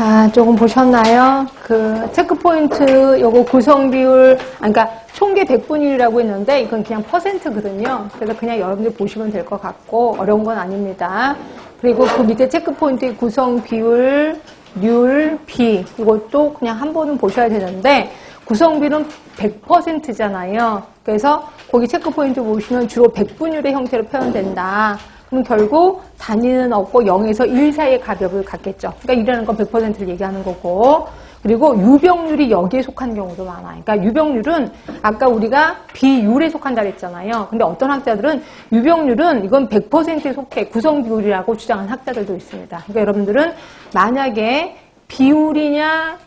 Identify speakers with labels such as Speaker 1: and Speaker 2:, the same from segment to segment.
Speaker 1: 자, 조금 보셨나요? 그 체크포인트 요거 구성 비율, 그러니까 총계 100분율이라고 했는데 이건 그냥 %거든요. 그래서 그냥 여러분들 보시면 될 것 같고 어려운 건 아닙니다. 그리고 그 밑에 체크포인트의 구성 비율, 률, 비 이것도 그냥 한 번은 보셔야 되는데 구성 비율은 100%잖아요. 그래서 거기 체크포인트 보시면 주로 100분율의 형태로 표현된다. 그럼 결국 단위는 없고 0에서 1 사이의 가격을 갖겠죠. 그러니까 1이라는 건 100%를 얘기하는 거고. 그리고 유병률이 여기에 속한 경우도 많아요. 그러니까 유병률은 아까 우리가 비율에 속한다 그랬잖아요. 근데 어떤 학자들은 유병률은 이건 100%에 속해 구성 비율이라고 주장하는 학자들도 있습니다. 그러니까 여러분들은 만약에 비율이냐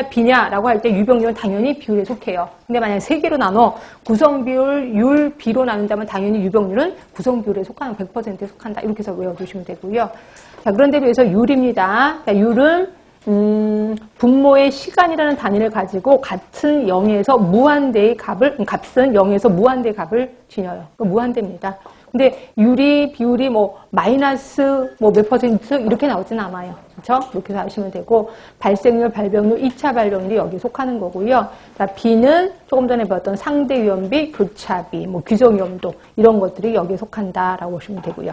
Speaker 1: 비냐라고 할 때 유병률은 당연히 비율에 속해요. 근데 만약 세 개로 나눠 구성 비율, 율, 비로 나눈다면 당연히 유병률은 구성 비율에 속하는 100%에 속한다. 이렇게 해서 외워두시면 되고요. 자, 그런데 비해서 율입니다. 그러니까 율은 분모의 시간이라는 단위를 가지고 같은 0에서 무한대의 값은 0에서 무한대의 값을 지녀요. 무한대입니다. 근데 율이, 비율이 마이너스 몇 퍼센트 이렇게 나오진 않아요. 그렇죠? 이렇게 해서 아시면 되고, 발생률, 발병률, 2차 발병률이 여기에 속하는 거고요. 자, 비는 조금 전에 배웠던 상대 위험비, 교차비, 규정 위험도 이런 것들이 여기에 속한다라고 보시면 되고요.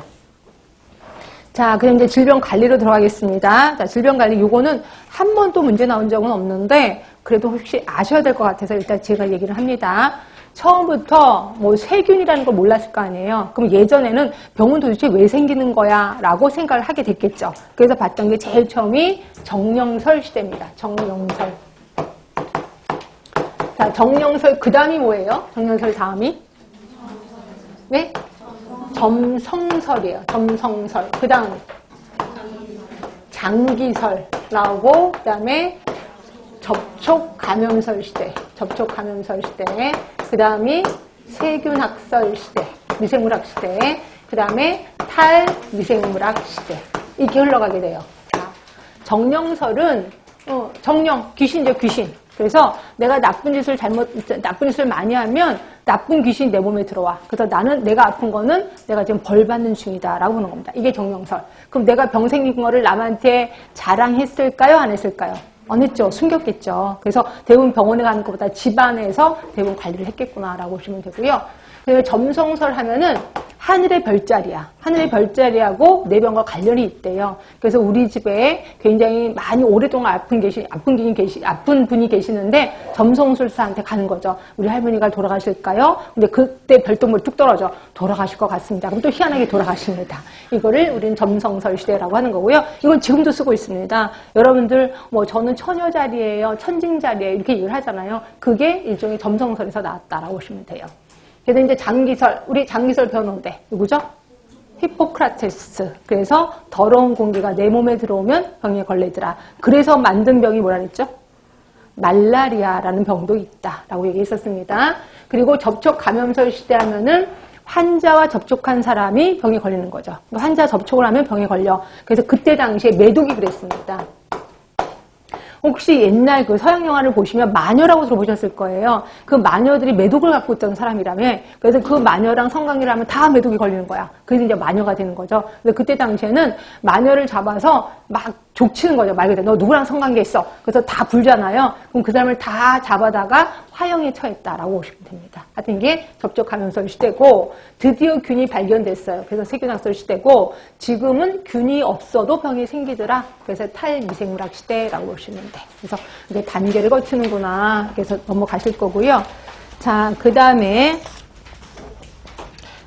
Speaker 1: 자, 그럼 이제 질병 관리로 들어가겠습니다. 자, 질병 관리 요거는 한 번도 문제 나온 적은 없는데 그래도 혹시 아셔야 될 것 같아서 일단 제가 얘기를 합니다. 처음부터 세균이라는 걸 몰랐을 거 아니에요. 그럼 예전에는 병은 도대체 왜 생기는 거야? 라고 생각을 하게 됐겠죠. 그래서 봤던 게 제일 처음이 정령설 시대입니다. 정령설. 자, 정령설 그 다음이 뭐예요? 정령설 다음이? 네? 점성설이에요. 점성설. 그 다음 장기설 나오고 그 다음에 접촉감염설 시대. 접촉감염설 시대. 그 다음이 세균학설 시대. 미생물학 시대. 그 다음에 탈미생물학 시대. 이렇게 흘러가게 돼요. 자, 정령설은 정령, 귀신이죠, 귀신. 그래서 내가 나쁜 짓을 많이 하면 나쁜 귀신이 내 몸에 들어와. 그래서 내가 아픈 거는 내가 지금 벌 받는 중이다라고 보는 겁니다. 이게 정령설. 그럼 내가 병 생긴 거를 남한테 자랑했을까요? 안 했을까요? 안 했죠. 숨겼겠죠. 그래서 대부분 병원에 가는 것보다 집안에서 대부분 관리를 했겠구나라고 보시면 되고요. 그리고 점성설 하면은 하늘의 별자리야. 하늘의 별자리하고 내 병과 관련이 있대요. 그래서 우리 집에 굉장히 많이 오랫동안 아픈 분이 계시는데 점성술사한테 가는 거죠. 우리 할머니가 돌아가실까요? 근데 그때 별똥별이 뚝 떨어져. 돌아가실 것 같습니다. 그럼 또 희한하게 돌아가십니다. 이거를 우리는 점성설 시대라고 하는 거고요. 이건 지금도 쓰고 있습니다. 여러분들 저는 처녀자리예요. 천징자리예요. 이렇게 얘기를 하잖아요. 그게 일종의 점성설에서 나왔다라고 보시면 돼요. 그래서 이제 장기설, 우리 장기설 배웠는데 누구죠? 히포크라테스. 그래서 더러운 공기가 내 몸에 들어오면 병에 걸리더라. 그래서 만든 병이 뭐라 그랬죠? 말라리아라는 병도 있다라고 얘기했었습니다. 그리고 접촉 감염설 시대 하면은 환자와 접촉한 사람이 병에 걸리는 거죠. 환자 접촉을 하면 병에 걸려. 그래서 그때 당시에 메독이 그랬습니다. 혹시 옛날 그 서양 영화를 보시면 마녀라고 들어보셨을 거예요. 그 마녀들이 메독을 갖고 있던 사람이라며. 그래서 그 마녀랑 성관계를 하면 다 메독이 걸리는 거야. 그래서 이제 마녀가 되는 거죠. 그래서 그때 당시에는 마녀를 잡아서 막 족치는 거죠. 말 그대로 너 누구랑 성관계 있어. 그래서 다 불잖아요. 그럼 그 사람을 다 잡아다가 화형에 처했다라고 보시면 됩니다. 하여튼 이게 접촉 감염설 시대고 드디어 균이 발견됐어요. 그래서 세균학설 시대고 지금은 균이 없어도 병이 생기더라. 그래서 탈미생물학 시대라고 보시면 돼. 그래서 이제 단계를 거치는구나. 그래서 넘어가실 거고요. 자, 그 다음에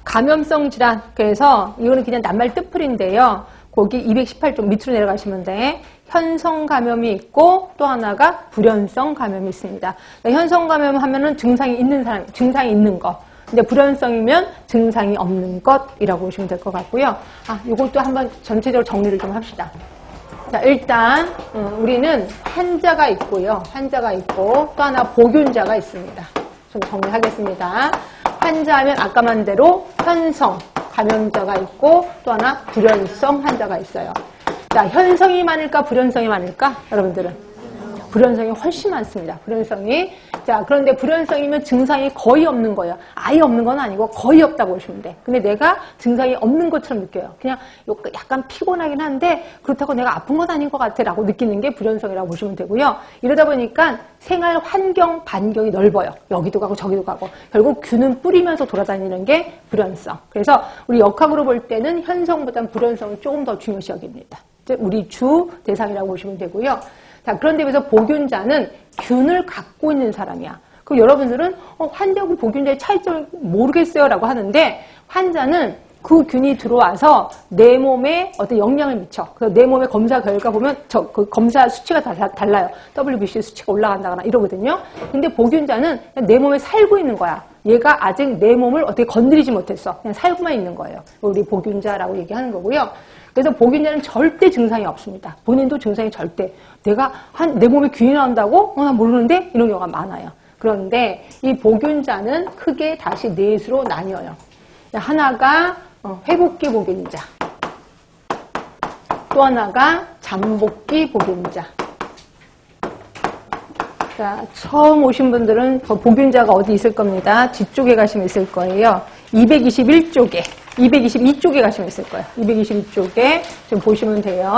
Speaker 1: 감염성 질환. 그래서 이거는 그냥 낱말 뜻풀인데요. 거기 218쪽 밑으로 내려가시면 돼. 현성 감염이 있고 또 하나가 불연성 감염이 있습니다. 그러니까 현성 감염 하면은 증상이 있는 거. 근데 불연성이면 증상이 없는 것이라고 보시면 될 것 같고요. 요것도 한번 전체적으로 정리를 좀 합시다. 자, 일단 우리는 환자가 있고요. 환자가 있고 또 하나 보균자가 있습니다. 좀 정리하겠습니다. 환자하면 아까 만 대로 현성 감염자가 있고 또 하나 불연성 환자가 있어요. 자, 현성이 많을까 불연성이 많을까? 여러분들은 불연성이 훨씬 많습니다. 불연성이. 자, 그런데 불연성이면 증상이 거의 없는 거예요. 아예 없는 건 아니고 거의 없다고 보시면 돼. 근데 내가 증상이 없는 것처럼 느껴요. 그냥 약간 피곤하긴 한데 그렇다고 내가 아픈 건 아닌 것 같아 라고 느끼는 게 불연성이라고 보시면 되고요. 이러다 보니까 생활 환경 반경이 넓어요. 여기도 가고 저기도 가고. 결국 균은 뿌리면서 돌아다니는 게 불연성. 그래서 우리 역학으로 볼 때는 현성보다는 불연성을 조금 더 중요시 여깁니다. 우리 주 대상이라고 보시면 되고요. 자, 그런데 그래서 보균자는 균을 갖고 있는 사람이야. 그럼 여러분들은 환자하고 보균자의 차이점을 모르겠어요 라고 하는데 환자는 그 균이 들어와서 내 몸에 어떤 영향을 미쳐. 그래서 내 몸의 검사 결과 보면 그 검사 수치가 다 달라요. WBC 수치가 올라간다거나 이러거든요. 근데 보균자는 그냥 내 몸에 살고 있는 거야. 얘가 아직 내 몸을 어떻게 건드리지 못했어. 그냥 살고만 있는 거예요. 우리 보균자라고 얘기하는 거고요. 그래서 보균자는 절대 증상이 없습니다. 본인도 증상이 절대. 내가 내 몸에 균이 나온다고? 난 모르는데? 이런 경우가 많아요. 그런데 이 보균자는 크게 다시 넷으로 나뉘어요. 하나가 회복기 보균자, 또 하나가 잠복기 보균자. 자, 처음 오신 분들은 보균자가 어디 있을 겁니다. 뒤쪽에 가시면 있을 거예요. 221쪽에, 222쪽에 가시면 있을 거예요. 222쪽에 좀 보시면 돼요.